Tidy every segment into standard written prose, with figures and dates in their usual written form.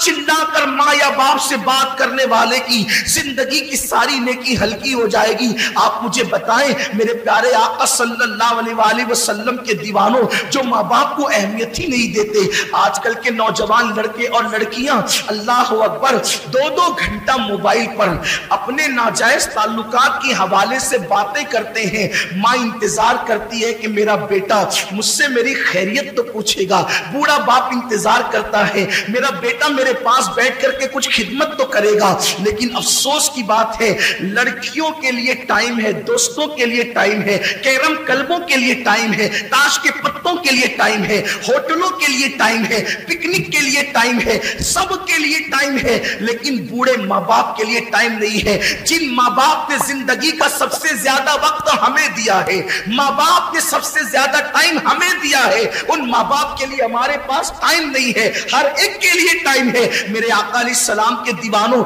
چلا کر ماں یا باپ سے بات کرنے والے کی زندگی کی ساری نیکی ہلکی ہو جائے گی۔ آپ مجھے بتائیں میرے پیارے آقا صلی اللہ علیہ وآلہ وسلم کے دیوانوں جو ماں باپ کو اہمیت ہی نہیں دیتے، آج کل کے نوجوان لڑکے اور لڑکیاں اللہ اکبر 2-2 گھنٹہ موبائل پر اپنے ناجائز تعلقات کے حوالے سے باتیں کرتے ہیں۔ ماں انتظار کرتی ہے کہ میرا بیٹا مجھ سے میری خیریت تو پوچھے گا، بوڑھا باپ انتظار کرتا ہے میرا بیٹا میرے پاس بیٹھ کر کے کچھ خدمت تو کرے گا۔ لیکن افسوس کی بات ہے لڑکیوں کے لیے ٹائم ہے، دوستوں کے لیے ٹائم ہے، کیرم کلبوں کے لیے ٹائم ہے، تاش کے پتوں کے لیے ٹائم ہے، ہوٹلوں کے لیے ٹائم ہے، پکنک کے لیے ٹائم ہے، سب کے لیے ٹائم ہے، لیکن بوڑھے ماں باپ کے لیے ٹائم نہیں ہے۔ جن ماں باپ نے زندگی کا سب سے زیادہ وقت ہمیں دیا ہے، ماں باپ نے سب سے زیادہ ٹائم ہمیں دیا ہے، ان ماں باپ کے لیے ہمارے پاس ٹائم نہیں ہے۔ ہر ایک کے لیے ٹائم ہے۔ میرے آقا علیہ السلام کے دیوانوں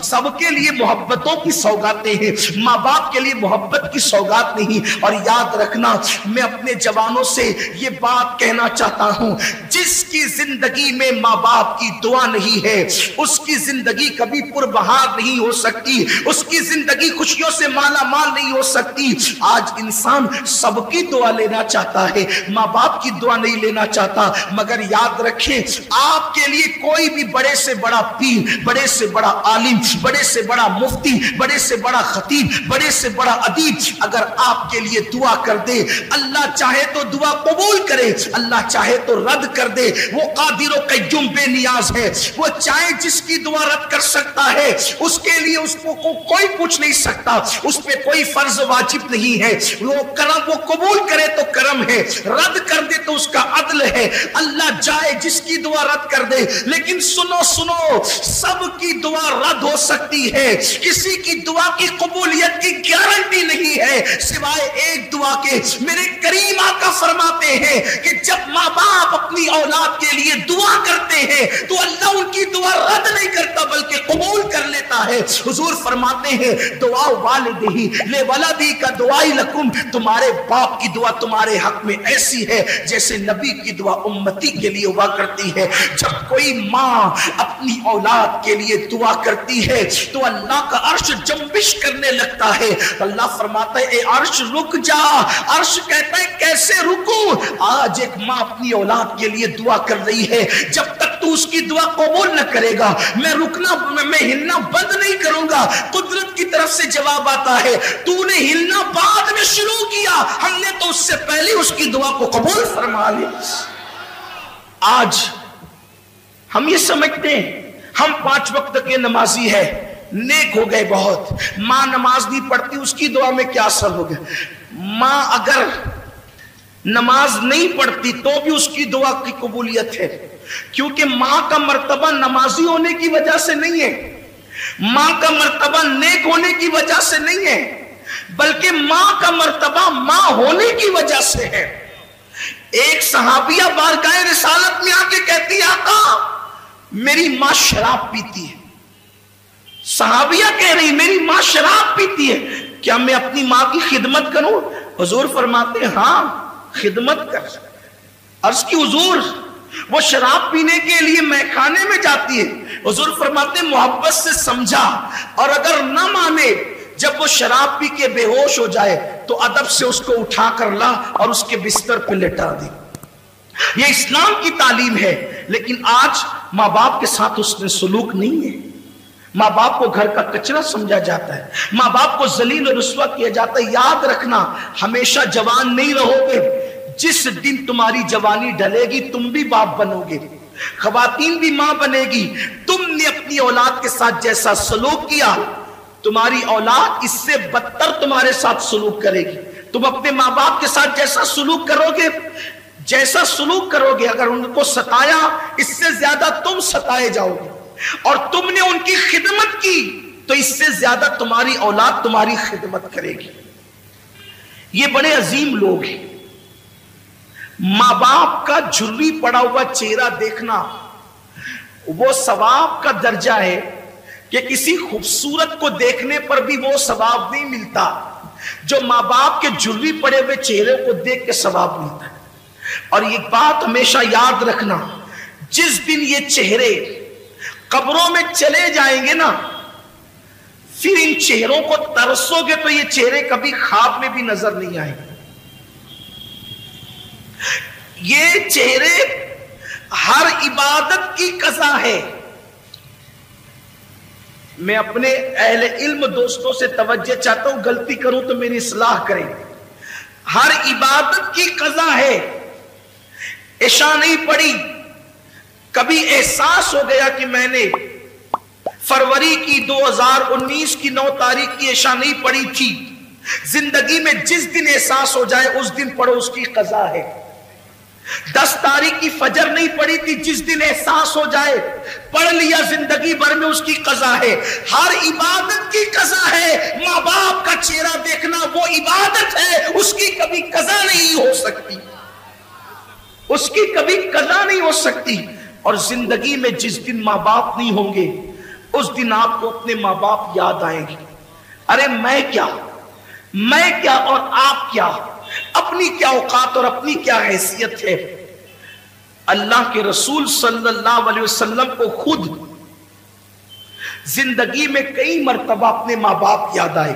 سب کے لیے محبتوں کی سوگاتیں ہیں، ماں باپ کے لیے محبت کی سوگات نہیں۔ اور یاد رکھنا میں اپنے جوانوں سے یہ بات کہنا چاہتا ہوں، جس کی زندگی میں ماں باپ کی دعا نہیں ہے اس کی زندگی کبھی پربہار نہیں ہو سکتی، اس کی زندگی خوشیوں سے مالا مال نہیں ہو سکتی۔ آج انسان سب کی دعا لینا چاہتا ہے، ماں باپ کی دعا نہیں لینا چاہتا، مگر یاد رکھیں آپ کے لیے کوئی بھی بڑے سے بڑا پیر، بڑے سے بڑا عالم، بڑے سے بڑا مفتی، بڑے سے بڑا خطیب، بڑے سے بڑا ادیب اگر آپ کے لیے دعا کر دے، اللہ چاہے تو دعا قبول کرے، اللہ چاہے تو رد کر دے۔ وہ قادر و قیوم بے نیاز ہے، وہ چاہے جس کی دعا رد کر سکتا ہے، اس کے لیے اس کو کوئی پوچھ نہیں سکتا، اس پہ کوئی فرض واجب نہیں ہے۔ وہ کرم، وہ قبول کرے تو کرم ہے، رد کر دے تو اس کا عدل ہے۔ اللہ چاہے جس کی دعا رد کر دے، لیکن سنو سب کی دعا رد ہو سکتی ہے، کسی کی دعا کی قبولیت کی گارنٹی نہیں ہے سوائے ایک دعا کے۔ میرے کریم آقا فرماتے ہیں کہ جب ماں باپ اپنی اولاد کے لیے دعا کرتے ہیں تو اللہ ان کی دعا رد نہیں کرتا بلکہ قبول کر لیتا ہے۔ حضور فرماتے ہیں دعا والدی لے ولدی کا دعائی لکم، تمہارے باپ کی دعا تمہارے حق میں ایسی ہے جیسے نبی کی دعا امتی کے لیے ہوا کرتی ہے۔ جب کوئی ماں اپنی اولاد کے لیے دعا کرتی ہے تو اللہ کا عرش جنبش کرنے لگتا ہے۔ اللہ فرماتا ہے اے عرش رک جا، عرش کہتا ہے کیسے رکوں؟ آج ایک ماں اپنی اولاد کے لیے دعا کر رہی ہے، جب تک تو اس کی دعا قبول نہ کرے گا میں ہلنا بند نہیں کروں گا۔ قدرت کی طرف سے جواب آتا ہے تو نے ہلنا بعد میں شروع کیا، ہم نے تو اس سے پہلے اس کی دعا کو قبول فرما لی۔ آج ہم یہ سمجھتے ہیں ہم 5 وقت کے نمازی ہے، نیک ہو گئے بہت، ماں نماز نہیں پڑھتی اس کی دعا میں کیا اثر ہو گیا؟ ماں اگر نماز نہیں پڑھتی تو بھی اس کی دعا کی قبولیت ہے، کیونکہ ماں کا مرتبہ نمازی ہونے کی وجہ سے نہیں ہے، ماں کا مرتبہ نیک ہونے کی وجہ سے نہیں ہے، بلکہ ماں کا مرتبہ ماں ہونے کی وجہ سے ہے۔ ایک صحابیہ بارگاہ رسالت میں آ کے کہتی آقا میری ماں شراب پیتی ہے۔ صحابیہ کہہ رہی میری ماں شراب پیتی ہے، کیا میں اپنی ماں کی خدمت کروں؟ حضور فرماتے ہیں ہاں خدمت کر۔ عرض کی حضور وہ شراب پینے کے لیے میخانے میں جاتی ہے، حضور فرماتے ہیں محبت سے سمجھا، اور اگر نہ مانے جب وہ شراب پی کے بے ہوش ہو جائے تو ادب سے اس کو اٹھا کر لا اور اس کے بستر پہ لٹا دی۔ یہ اسلام کی تعلیم ہے، لیکن آج ماں باپ کے ساتھ اس نے سلوک نہیں ہے۔ ماں باپ کو گھر کا کچرا سمجھا جاتا ہے، ماں باپ کو ذلیل و رسوا کیا جاتا ہے۔ یاد رکھنا ہمیشہ جوان نہیں رہو گے، جس دن تمہاری جوانی ڈلے گی تم بھی باپ بنو گے، خواتین بھی ماں بنے گی۔ تم نے اپنی اولاد کے ساتھ جیسا سلوک کیا تمہاری اولاد اس سے بدتر تمہارے ساتھ سلوک کرے گی۔ تم اپنے ماں باپ کے ساتھ جیسا سلوک کرو گے، جیسا سلوک کرو گے، اگر ان کو ستایا اس سے زیادہ تم ستائے جاؤ گے، اور تم نے ان کی خدمت کی تو اس سے زیادہ تمہاری اولاد تمہاری خدمت کرے گی۔ یہ بڑے عظیم لوگ ہیں۔ ماں باپ کا جھری پڑا ہوا چہرہ دیکھنا وہ ثواب کا درجہ ہے کہ کسی خوبصورت کو دیکھنے پر بھی وہ ثواب نہیں ملتا جو ماں باپ کے جھری پڑے ہوئے چہرے کو دیکھ کے ثواب ملتا ہے۔ اور یہ بات ہمیشہ یاد رکھنا، جس دن یہ چہرے قبروں میں چلے جائیں گے نا، پھر ان چہروں کو ترسو گے تو یہ چہرے کبھی خواب میں بھی نظر نہیں آئیں گے. یہ چہرے ہر عبادت کی قضا ہے. میں اپنے اہل علم دوستوں سے توجہ چاہتا ہوں، غلطی کروں تو میری اصلاح کریں. ہر عبادت کی قضا ہے. عشاء نہیں پڑھی، کبھی احساس ہو گیا کہ میں نے فروری کی 2019 کی 9 تاریخ کی عشاء نہیں پڑھی تھی. زندگی میں جس دن احساس ہو جائے اس دن پڑھو، اس کی قضا ہے. 10 تاریخ کی فجر نہیں پڑھی تھی، جس دن احساس ہو جائے پڑھ لیا، زندگی بھر میں اس کی قضا ہے. ہر عبادت کی قضا ہے. ماں باپ کا چہرہ دیکھنا وہ عبادت ہے، اس کی کبھی قضا نہیں ہو سکتی، اس کی کبھی قضا نہیں ہو سکتی. اور زندگی میں جس دن ماں باپ نہیں ہوں گے اس دن آپ کو اپنے ماں باپ یاد آئیں گے. ارے میں کیا اور آپ کیا، اپنی کیا اوقات اور اپنی کیا حیثیت ہے. اللہ کے رسول صلی اللہ علیہ وسلم کو خود زندگی میں کئی مرتبہ اپنے ماں باپ یاد آئے.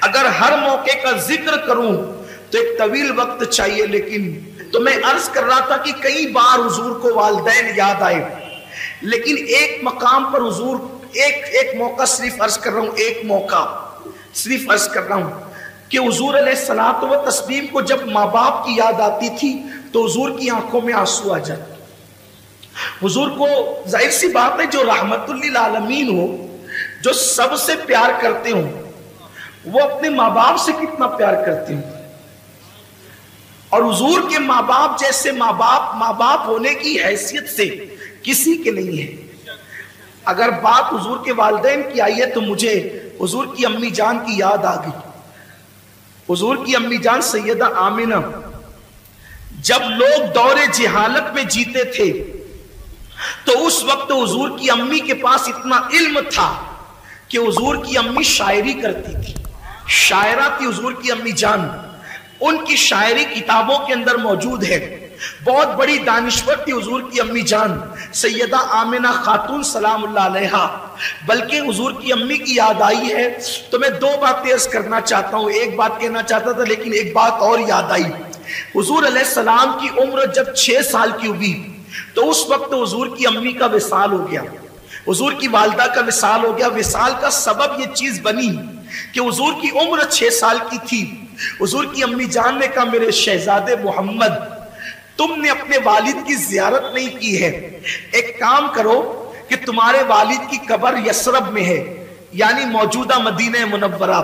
اگر ہر موقع کا ذکر کروں تو ایک طویل وقت چاہیے، لیکن تو میں عرض کر رہا تھا کہ کئی بار حضور کو والدین یاد آئے، لیکن ایک مقام پر حضور ایک موقع صرف عرض کر رہا ہوں، ایک موقع صرف عرض کر رہا ہوں کہ حضور علیہ الصلوۃ والتسلیم کو جب ماں باپ کی یاد آتی تھی تو حضور کی آنکھوں میں آنسو آ جاتے. حضور کو ظاہر سی بات ہے، جو رحمت للعالمین ہو، جو سب سے پیار کرتے ہوں، وہ اپنے ماں باپ سے کتنا پیار کرتے ہوں. اور حضور کے ماں باپ جیسے ماں باپ ہونے کی حیثیت سے کسی کے نہیں ہے. اگر بات حضور کے والدین کی آئی ہے تو مجھے حضور کی امی جان کی یاد آ گئی. حضور کی امی جان سیدہ آمینہ جب لوگ دور جہالت میں جیتے تھے تو اس وقت حضور کی امی کے پاس اتنا علم تھا کہ حضور کی امی شاعری کرتی تھی. شاعرہ تھی حضور کی امی جان، ان کی شاعری کتابوں کے اندر موجود ہے. بہت بڑی دانشور تھی حضور کی امی جان سیدہ آمنہ خاتون سلام اللہ علیہا. بلکہ حضور کی امی کی یاد آئی ہے تو میں 2 باتیں عرض کرنا چاہتا ہوں. ایک بات کہنا چاہتا تھا لیکن ایک بات اور یاد آئی. حضور علیہ السلام کی عمر جب 6 سال کی ہوئی تو اس وقت حضور کی امی کا وصال ہو گیا، حضور کی والدہ کا وصال ہو گیا. وصال کا سبب یہ چیز بنی کہ حضور کی عمر 6 سال کی تھی. حضور کی امی جان نے کہا میرے شہزادے محمد تم نے اپنے والد کی زیارت نہیں کی ہے، ایک کام کرو کہ تمہارے والد کی قبر یثرب میں ہے، یعنی موجودہ مدینہ منورہ.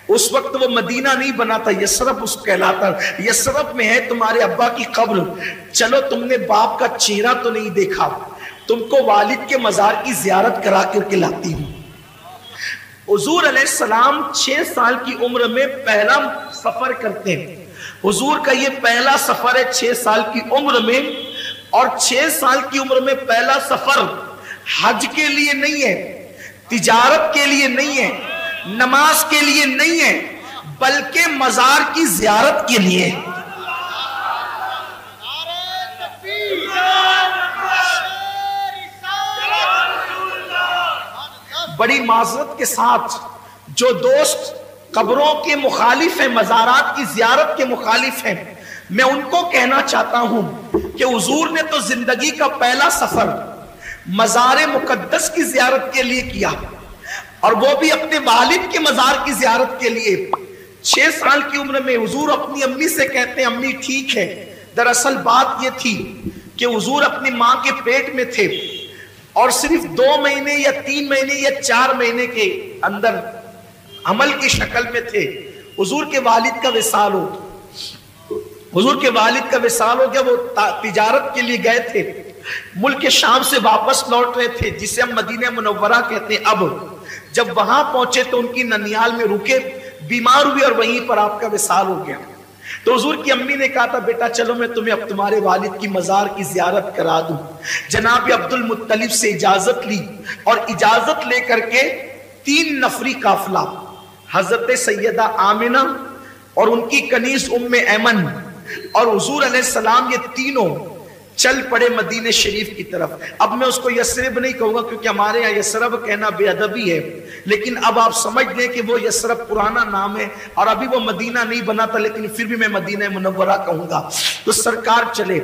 اس وقت وہ مدینہ نہیں بنا تھا، یثرب اس کہلاتا. یثرب میں ہے تمہارے ابا کی قبر. چلو تم نے باپ کا چہرہ تو نہیں دیکھا، تم کو والد کے مزار کی زیارت کرا کر کے لاتی ہوں. حضور علیہ السلام 6 سال کی عمر میں پہلا سفر کرتے ہیں. حضور کا یہ پہلا سفر ہے 6 سال کی عمر میں. اور 6 سال کی عمر میں پہلا سفر حج کے لیے نہیں ہے، تجارت کے لیے نہیں ہے، نماز کے لیے نہیں ہے، بلکہ مزار کی زیارت کے لیے. بڑی معذرت کے ساتھ جو دوست قبروں کے مخالف ہیں، مزارات کی زیارت کے مخالف ہیں، میں ان کو کہنا چاہتا ہوں کہ حضور نے تو زندگی کا پہلا سفر مزار مقدس کی زیارت کے لیے کیا، اور وہ بھی اپنے والد کے مزار کی زیارت کے لیے. 6 سال کی عمر میں حضور اپنی امی سے کہتے ہیں امی ٹھیک ہے. دراصل بات یہ تھی کہ حضور اپنی ماں کے پیٹ میں تھے اور صرف 2 مہینے یا 3 مہینے یا 4 مہینے کے اندر عمل کی شکل میں تھے. حضور کے والد کا وصال ہو حضور کے والد کا وصال ہو گیا. وہ تجارت کے لیے گئے تھے، ملک شام سے واپس لوٹ رہے تھے جسے ہم مدینہ منورہ کہتے ہیں. اب جب وہاں پہنچے تو ان کی ننیال میں رکے، بیمار ہوئے اور وہیں پر آپ کا وصال ہو گیا. تو حضور کی امی نے کہا تھا بیٹا چلو میں تمہیں اب تمہارے والد کی مزار کی زیارت کرا دوں. جناب عبد المطلب سے اجازت لی اور اجازت لے کر کے 3 نفری قافلہ حضرت سیدہ آمنہ اور ان کی کنیز ام ایمن اور حضور علیہ السلام، یہ تینوں چل پڑے مدینہ شریف کی طرف. اب میں اس کو یثرب نہیں کہوں گا کیونکہ ہمارے یہاں یثرب کہنا بے ادبی ہے، لیکن اب آپ سمجھ لیں کہ وہ یثرب پرانا نام ہے اور ابھی وہ مدینہ نہیں بنا تھا، لیکن پھر بھی میں مدینہ منورہ کہوں گا. تو سرکار چلے.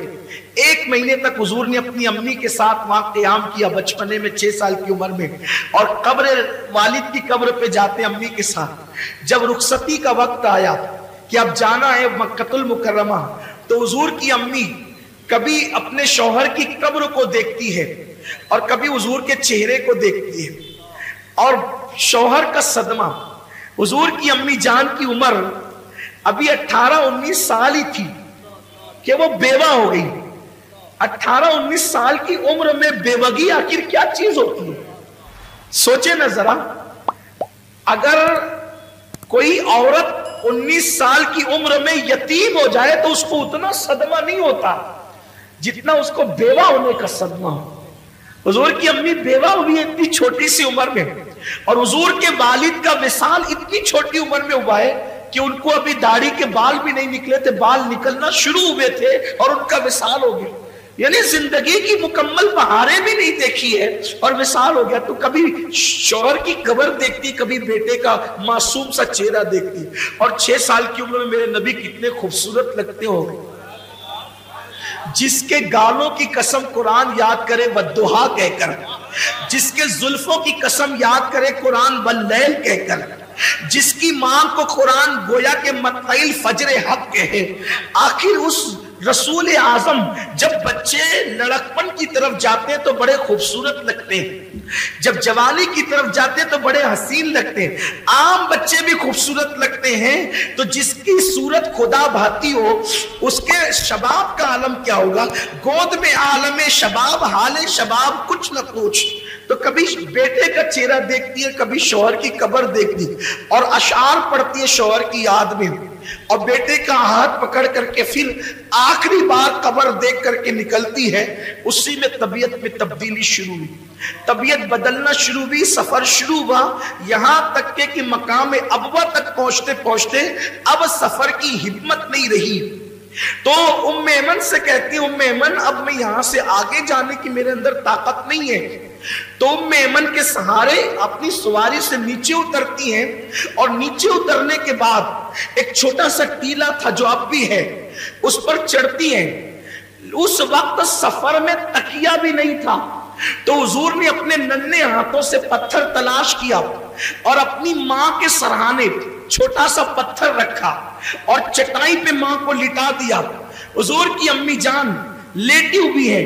1 مہینے تک حضور نے اپنی امی کے ساتھ وہاں قیام کیا بچپنے میں 6 سال کی عمر میں، اور قبر والد کی قبر پہ جاتے امی کے ساتھ. جب رخصتی کا وقت آیا کہ اب جانا ہے مکہ المکرمہ، تو حضور کی امی کبھی اپنے شوہر کی قبر کو دیکھتی ہے اور کبھی حضور کے چہرے کو دیکھتی ہے. اور شوہر کا صدمہ، حضور کی امی جان کی عمر ابھی 18-19 سال ہی تھی کہ وہ بیوہ ہو گئی. 18-19 سال کی عمر میں بیوگی آخر کیا چیز ہوتی ہے؟ سوچے نا ذرا. اگر کوئی عورت 19 سال کی عمر میں یتیم ہو جائے تو اس کو اتنا صدمہ نہیں ہوتا جتنا اس کو بیوہ ہونے کا صدمہ ہو. حضور کی امی بیوہ ہوئی ہے اتنی چھوٹی سی عمر میں، اور حضور کے والد کا وصال اتنی چھوٹی عمر میں ہوا ہے کہ ان کو ابھی داڑھی کے بال بھی نہیں نکلے تھے، بال نکلنا شروع ہوئے تھے اور ان کا وصال ہو گیا. یعنی زندگی کی مکمل بہاریں بھی نہیں دیکھی ہے اور وصال ہو گیا. تو کبھی شوہر کی قبر دیکھتی، کبھی بیٹے کا معصوم سا چہرہ دیکھتی. اور 6 سال کی عمر میں میرے نبی کتنے خوبصورت لگتے ہو گئے. جس کے گالوں کی قسم قرآن یاد کرے والضحیٰ کہہ کر، جس کے زلفوں کی قسم یاد کرے قرآن واللیل کہہ کر، جس کی ماں کو قرآن گویا کے مطلع الفجر حق کہے. آخر اس رسول اعظم جب بچے لڑکپن کی طرف جاتے تو بڑے خوبصورت لگتے ہیں، جب جوانی کی طرف جاتے تو بڑے حسین لگتے ہیں. عام بچے بھی خوبصورت لگتے ہیں، تو جس کی صورت خدا بھاتی ہو اس کے شباب کا عالم کیا ہوگا؟ گود میں عالم شباب، حال شباب کچھ نہ پوچھ. تو کبھی بیٹے کا چہرہ دیکھتی ہے، کبھی شوہر کی قبر دیکھتی اور اشعار پڑھتی ہے شوہر کی یاد میں، اور بیٹے کا ہاتھ پکڑ کر کے پھر آخری بار قبر دیکھ کر کے نکلتی ہے. اسی میں طبیعت میں تبدیلی شروع ہوئی، طبیعت بدلنا شروع ہوئی، سفر شروع ہوا، یہاں تک کہ مقام ابوا تک پہنچتے پہنچتے اب سفر کی ہمت نہیں رہی. تو ام ایمن سے کہتی ہے، ام ایمن اب میں یہاں سے آگے جانے کی میرے اندر طاقت نہیں ہے. تو ام ایمن کے سہارے اپنی سواری سے نیچے اترتی ہیں، اور نیچے اترنے کے بعد ایک چھوٹا سا ٹیلا تھا جو اب بھی ہے، اس پر چڑھتی ہیں. اس وقت سفر میں تکیہ بھی نہیں تھا، تو حضور نے اپنے ننھے ہاتھوں سے پتھر تلاش کیا اور اپنی ماں کے سرہانے چھوٹا سا پتھر رکھا اور چٹائی پہ ماں کو لٹا دیا. حضور کی امی جان لیٹی ہوئی ہے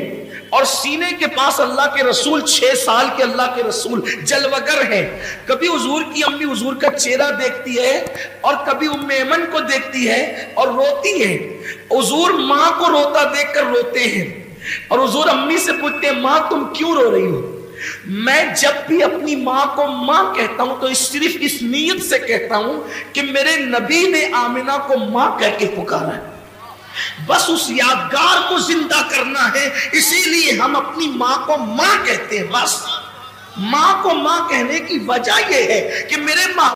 اور سینے کے پاس اللہ کے رسول، 6 سال کے اللہ کے رسول جلوگر ہیں. کبھی حضور کی امی حضور کا چہرہ دیکھتی ہے اور کبھی ام ایمن کو دیکھتی ہے اور روتی ہے. حضور ماں کو روتا دیکھ کر روتے ہیں اور حضور امی سے پوچھتے ہیں، ماں تم کیوں رو رہی ہو؟ میں جب بھی اپنی ماں کو ماں کہتا ہوں تو صرف اس نیت سے کہتا ہوں کہ میرے نبی نے آمنہ کو ماں کہہ کے پکارا ہے، بس اس یادگار کو زندہ کرنا ہے، اسی لیے ہم اپنی ماں کو ماں کہتے ہیں. بس ماں کو ماں کہنے کی وجہ یہ ہے کہ میرے ماں